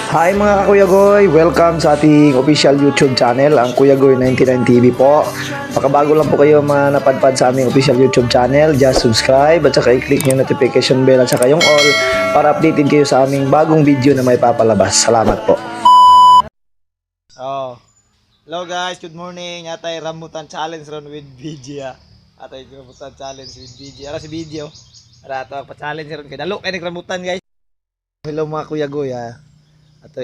Hi mga Kuya Goy, welcome sa ating official YouTube channel, ang Kuya Goy 99 TV po. Makabago lang po kayo napadpad sa aming official YouTube channel, just subscribe at saka i-click yung notification bell at saka yung all para updated kayo sa aming bagong video na may papalabas. Salamat po. Hello guys, good morning. Atay rambutan challenge ron with BG Atay rambutan challenge with BG. Ara si video. Ara ato pa-challenge ron kay dalo kay rambutan guys. Hello mga Kuya Goy Ato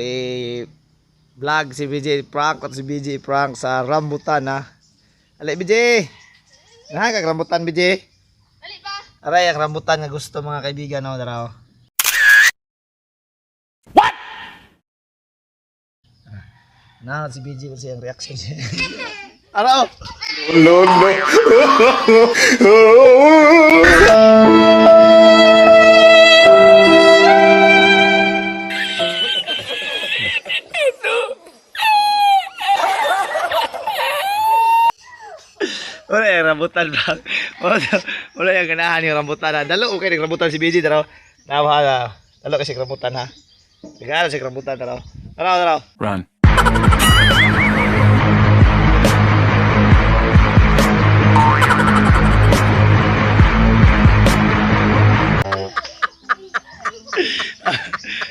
vlog si BJ prank at si BJ prank sa rambutan Ali BJ. Kag rambutan BJ. Ali pa. Aray ang rambutan nga gusto mga kaibigan daraw. What? Si BJ kasi ang reaction siya. Ano? No. Wala yung rambutan ba? Wala yung ganahan yung rambutan Dalo okay yung rambutan si BJ daraw. Dalo kasi rambutan Regalo si rambutan daraw. Daraw. Run.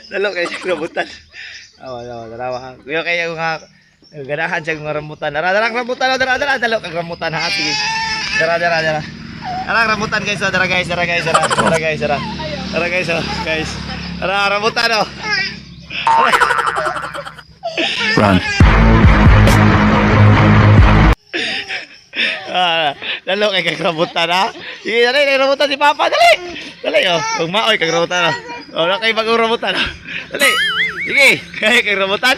Dalo kayo sa rambutan. Darawa. Kuya kayo nga ganahan siya ng rambutan. Darang rambutan. Dalo kang rambutan Sige. Dara. Darang rambutan guys. Dara guys. Dara rambutan Run. Dalo kay kang rambutan Sige, dali rambutan si Papa. Dali Kung maoy kang rambutan Wala kayo bagong rambutan Dali. Sige, kaya kang rambutan.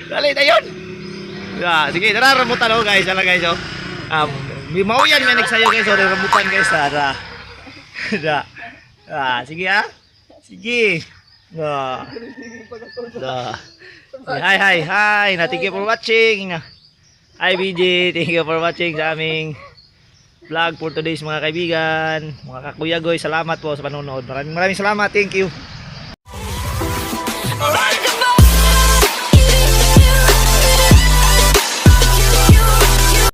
Dali dayon. Sige, dara rambutan guys. May mauyan may nagsayo guys rambutan guys Sige Sige. Hi. Thank you for watching. Hi BJ, thank you for watching sa aming vlog for today's mga kaibigan. Mga Kuya Goy, salamat po sa panonood. Maraming salamat. Thank you.